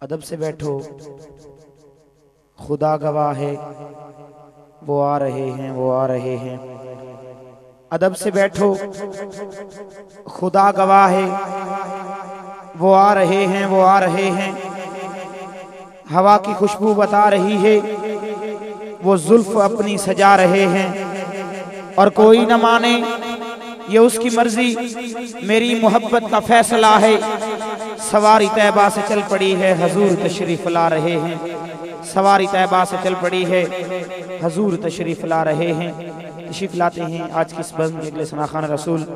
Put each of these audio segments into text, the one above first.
अदब से बैठो, खुदा गवाह है, वो आ रहे हैं, वो आ रहे हैं। अदब से बैठो, खुदा गवाह है, वो आ रहे हैं, वो आ रहे हैं। हवा की खुशबू बता रही है, वो जुल्फ अपनी सजा रहे हैं। और कोई न माने ये उसकी मर्जी, मेरी मोहब्बत का फैसला है। सवारी तैबा से चल पड़ी है, हजूर तशरीफ ला रहे हैं। सवारी तैबा से चल पड़ी है, हजूर तशरीफ ला रहे हैं। तशरीफ लाते हैं आज की इस बज़्म के अगले सना खान रसूल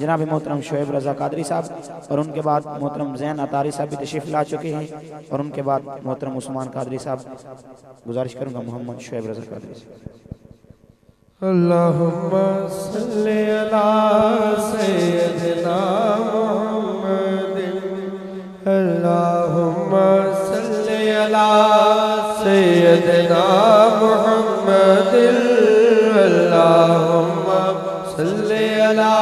जनाब मोहतरम शोएब रज़ा कादरी साहब, और उनके बाद मोहतरम ज़ैन अतारी साहब भी तशरीफ ला चुके हैं, और उनके बाद मोहतरम उस्मान कादरी साहब। गुजारिश करूँगा मोहम्मद शोएब रज़ा कादरी साहब। अल्लाहुम्मा सल्ली अला सय्यदिना मुहम्मदिन, अल्लाहुम्मा सल्ली अला सय्यदिना मुहम्मदिन, अल्लाहुम्मा सल्ली अला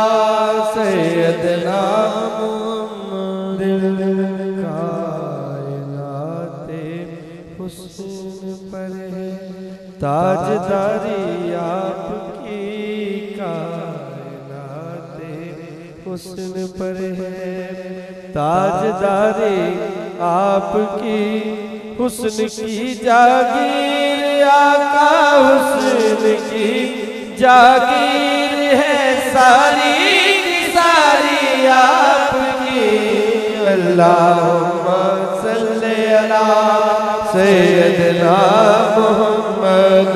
सय्यदिना मुहम्मदिन। कायनाते हुस्न पर है ताजदारी आपकी, कायनाते हुस्न पर है ताजदारी आपकी। हुस्न की जागीर आका, हुस्न की जागीर है सारी सारी आपकी। अल्लाहुम्मा सल्ली अला सय्यदिना मुहम्मद,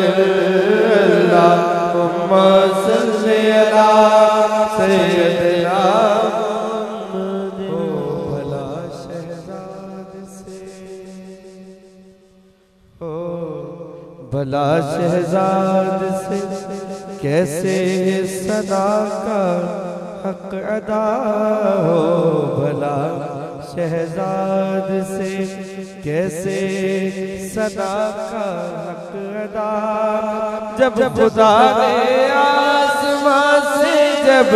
अल्लाहुम्मा सल्ली अला सय्यदिना मुहम्मद। ओ भला शहजाद से, ओ भला शहजाद से कैसे सदा का हक अदा हो। भला शहजाद से कैसे सदा का हक अदा। जब खुदा ने आसमां से, जब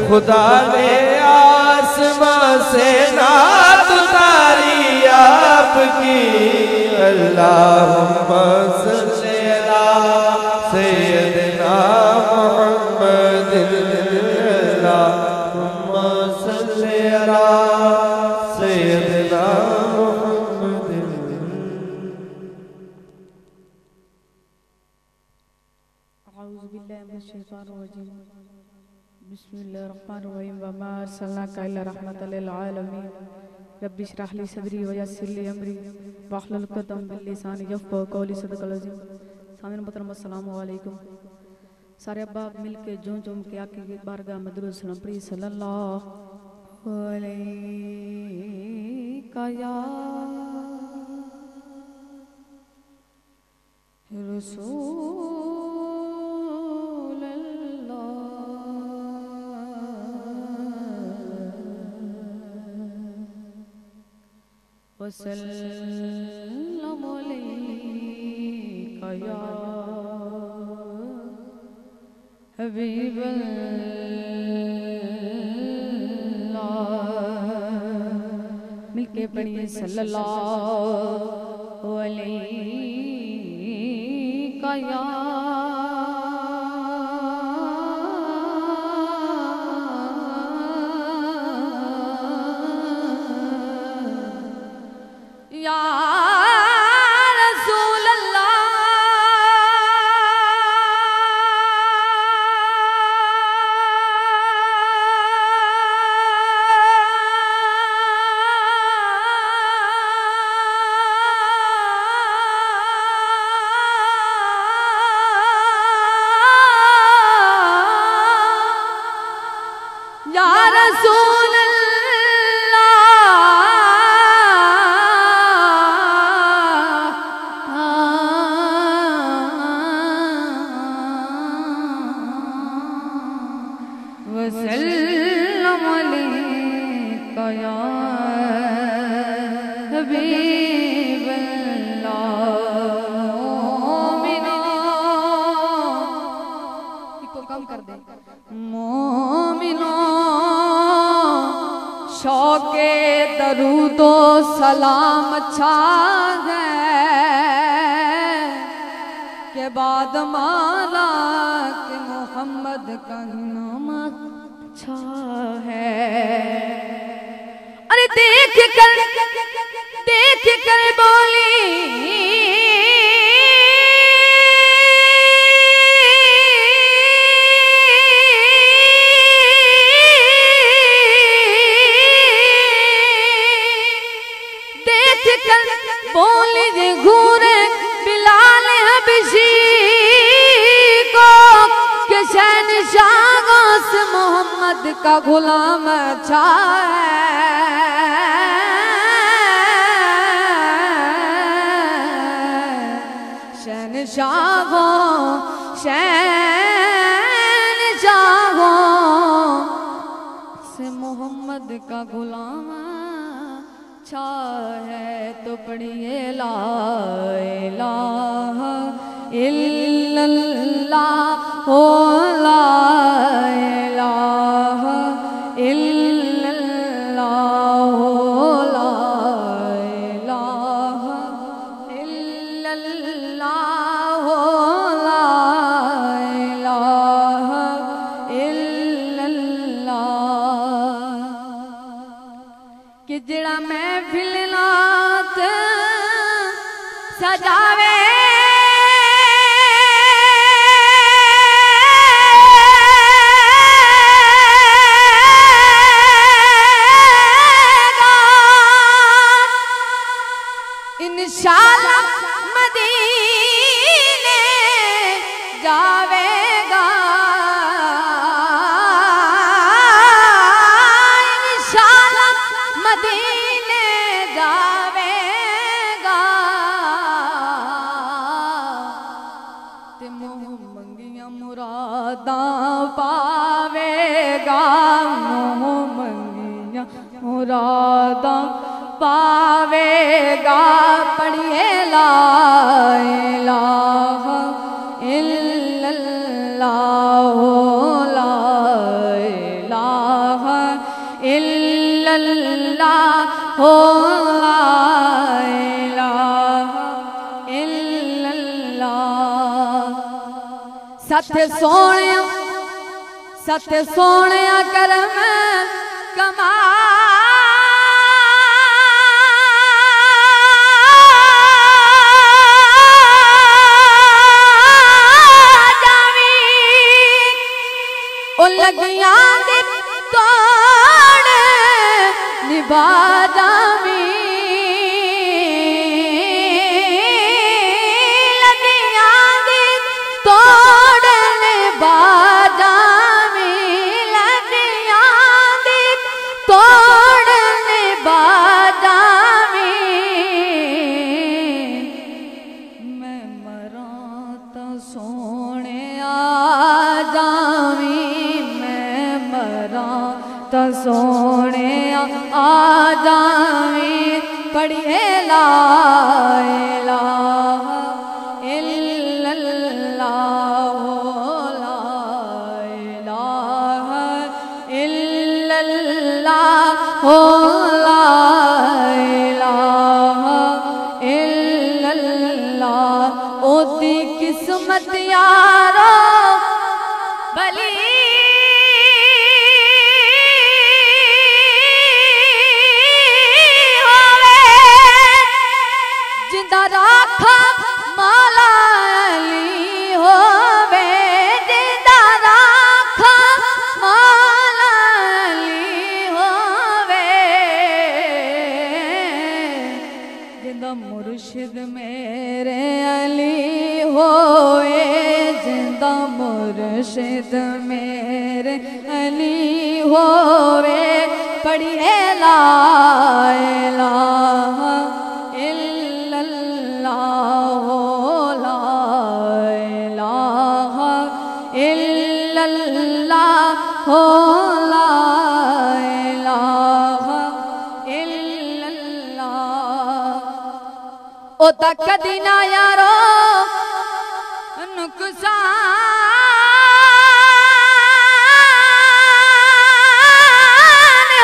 खुदा ने आसमां से नात उतारी आपकी। अल्लाहुम्मा सल्ली अला सय्यदिना मुहम्मद, अल्लाहुम्मा सल्ली अला सय्यदिना मुहम्मद। अऊज़ु बिल्लाहि मिनश शैतानिर रजीम। बिस्मिल्लाहिर रहमानिर रहीम। वमा अर्सलनाका इल्ला रहमतल लिल आलमीन। रब्बि इश्रह ली सदरी व यस्सिर ली अमरी वहलुल उक़दतम मिन लिसानी यफ़क़हू क़ौली। सदक़ल अज़ीम। सामीन मोहतरम अस्सलामु अलैकुम। सारे अहबाब मिल के झूम झूम के आके की बारगाह में दुरूद सलाम पढ़ी। सल्लल्लाहु अलैका या रसूल अल्लाह, वसल्लम अलैका या हबीबल्लाह। मिलके पढ़िए सल्लल्लाहु अलैका या वसल्लम अलैका या हबीबल्लाह। मोमिनो शौके दरूदो सलाम अच्छा है के बाद माला के मोहम्मद का नाम अच्छा है। अरे देख कर बोली बोले घूरे बिलाल हबशी को के शहंशाहों से मोहम्मद का गुलाम अच्छा है। शहंशाहों से मोहम्मद का गुलाम अच्छा है। तो पढ़िए ला इलाहा इल्लल्लाह हो ला इलाहा इल्लल्लाह हो ला इलाहा इल्लल्लाह हो ला इलाहा इल्लल्लाह कि जड़ा महफिल नात सजावे इंशाअल्लाह मदीने जावेगा। इंशाअल्लाह मदीने जावेगा ते मोह मंगियां मुरादां पावेगा। मोह मंगियां मुरादां पावेगा। पढ़िए ला इलाहा इल्लल्लाह हो ला इलाहा इल्लल्लाह हो ला इलाहा इल्लल्लाह। सत सोने करम कमा लगिया दे तोड़ निभा जावी। लगिया दे तोड़ निभा जावी। लगिया दे तोड़ निभा जावी। मैं मरा तो सोने आ जावी। तो सोने आ जावी। पढ़िए ला इलाहा इल्लल्लाह हो ला इलाहा इल्लल्लाह हो ला इलाहा इल्लल्लाह। ओदी किस्मत यारो भली राखा मौला अली होवे। जिंदा राखा मौला अली होवे। जिंदा मुर्शिद मेरे अली होए। जिंदा मुर्शिद मेरे अली होवे। पढ़िए ला इलाहा हो ला इलाहा इल्लल्लाह। ओ तक दीना यारो नुकसान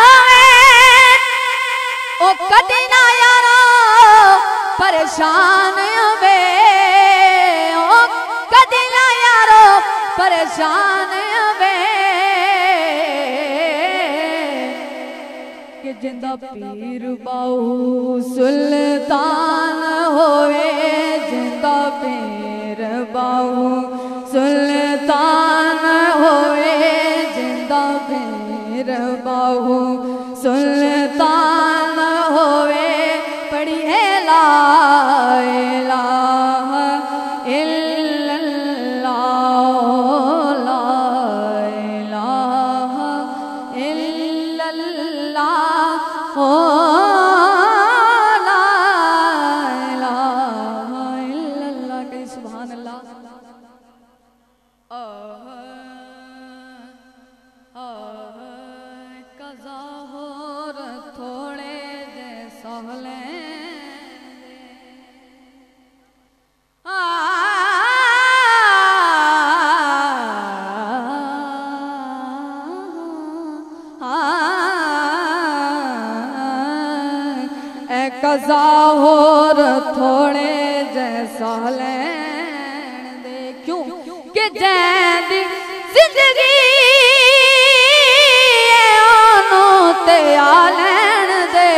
होवे। परेशान वे ओ कदी ना यारो परेशान वे कि जिंदा पीर बाऊ सुल्तान होवे जिंदा पीर बाऊ सुल्तान होवे जिंदा पीर बाऊ सुल्तान होवे पढ़िए ला इलाहा इल्लल्लाह ला इलाहा इल्लल्लाह ओ ला इलाहा इल्लल्लाह कहीं सुभान अल्लाह। कज़ा होर थोड़े जे सहले कज़ा होर थोड़े जे सहले दे क्यों कि जैदी जिंदगी ते आलैन दे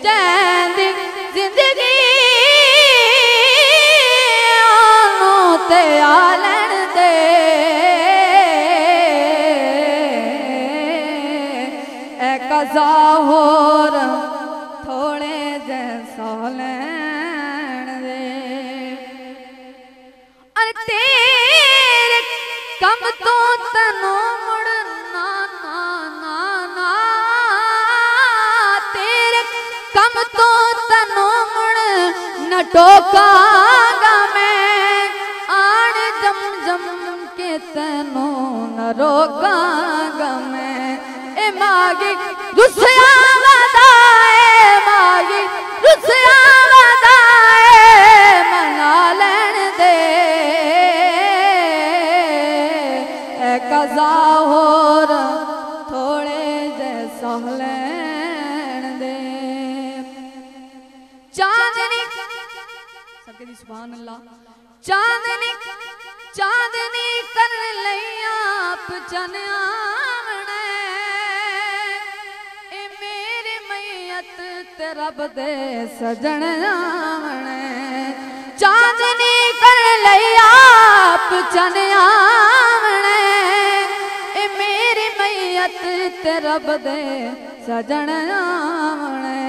जैदी जिंदगी ते आलैन दे ए कज़ा होर थोड़े जैसा लैन दे तेरे कम तो तनो मुड़ना ना ना ना तेरे कम तो तनो मुड़ न टोकागा मैं आन जम जम के तनो न रोकागा मैं ए मागी रुसया वदाए मागी रुसया वदाए मना लेन दे ए कज़ा होर थोड़े जैसा लैन दे चांदनी सबके दी सुभान अल्लाह चांदनी चांदनी कर लैया आप जनिया ते रब दे सजन आवणे चांदनी कर लैया आप चन आवणे ए मेरी मैयत ते रब दे सजन आवणे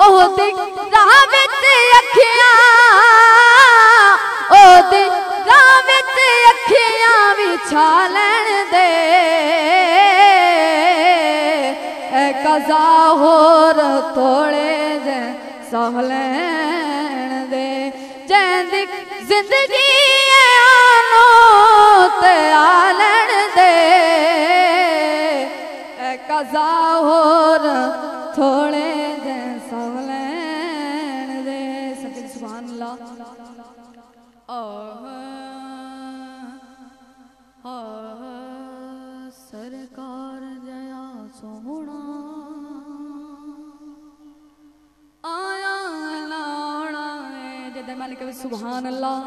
ओ दी राह विच अखियां ओ दी राह विच अखियां विछा लैण दे कज़ा होर थोड़े जे सह लैन दे जैंदी जिंदगी आनो ते आलैन दे कज़ा होर थोड़े जे सह लैन दे सबके सुभान अल्लाह। सरकार जया सोहना आया लाना जय मालिक सुभान अल्लाह।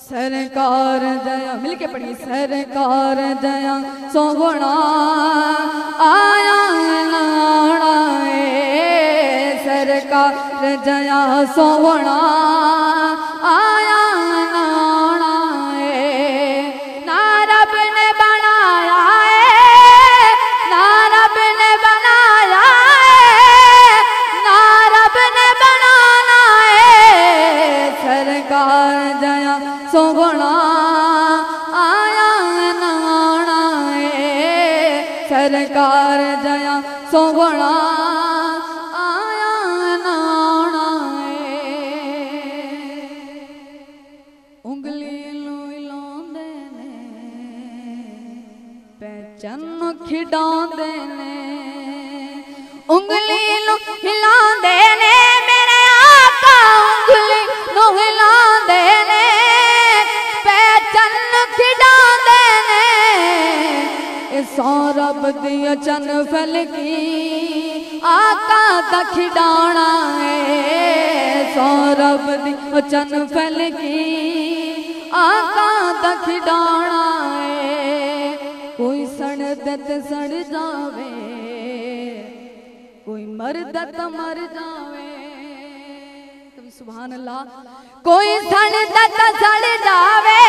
सरकार जया मिलके पढ़िए सरकार जया सोहना आया लाना सरकार जया सोहना आया लाना ना रब ने बनाया ना रब ने बनाया ना रब ने बनाना सरकार जया सोहना आया नाना सरकार जया सोहना आया नाना उंगली लांदे ने पहचान खिडांदे ने उंगली हिलांदे ने मेरे आका उंगली हिलांदे ने पहचान खिडांदे ने सौ रब दी चन फलकी आका दा खिडाणा है सौरभ दी चन फैल की आका दा खिडाणा है कोई सड़दत सड़ जावे कोई मरदत मर जावे कभी सुभान अल्लाह कोई सड़दत सड़ जावे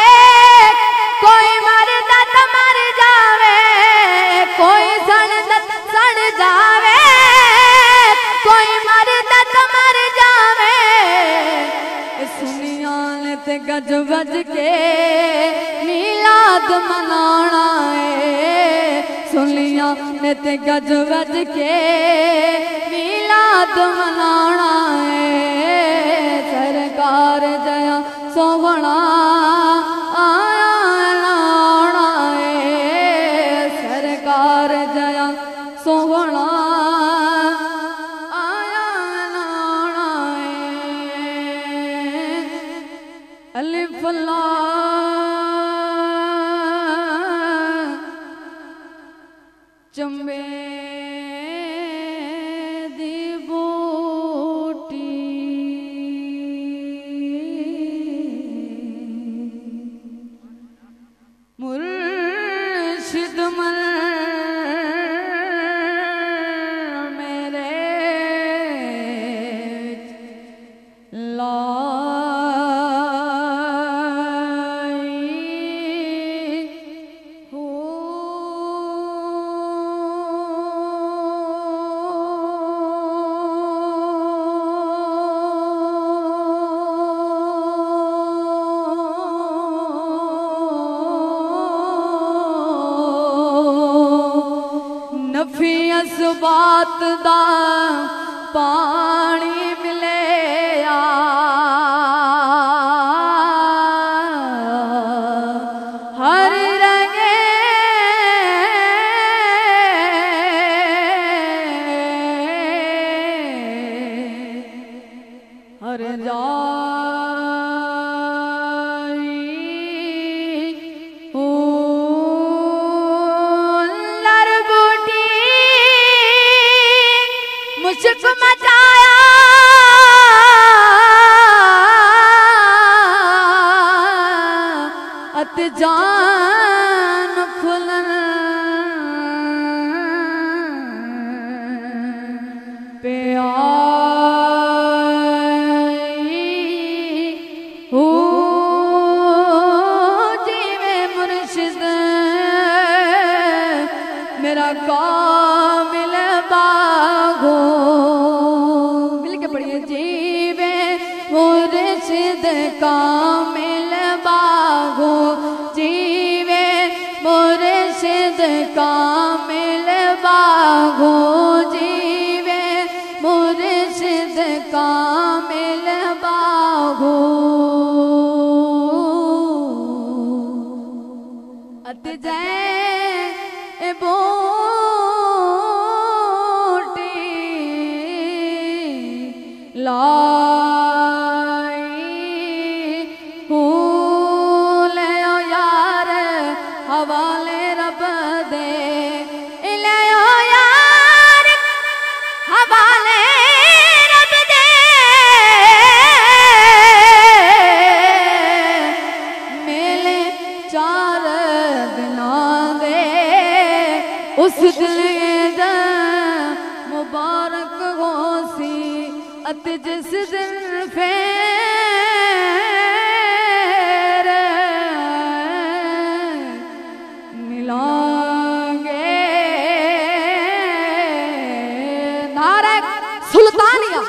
कोई मरदत मर जावे कोई सड़दत सड़ जावे कोई मरदत मर जावे सुनिया ने ते गज बज के मिलाद मनाना है सुनिया ने ते गज बज के मिलाद मनाना है सरकार जया सोहना आया लाना है सरकार जया सोहना आया लाना है अलिफ लाम चंबे दी बूटी मुर्शिद मर मेरे लाई हो नफी असबात दा पानी मिले हर रंगे हर जाई हो लरबूटी मुझको मचाया अत जान फुलन पे आई हो जीवे मुर्शिद मेरा कामिल बागो मिल के पढ़िए जीवे मुर्शिद कामिल बागो जीवे मुर्शिद कामिल बागो जीवे मुर्शिद कामिल बागो अत जय बोटी लाई ले यार हवाले रब दे ले यार हवाले रब दे मेले चार दिना दे उस दिल दा मुबारक होसी अत जिस दिन फेर मिलांगे नारे सुल्तानिया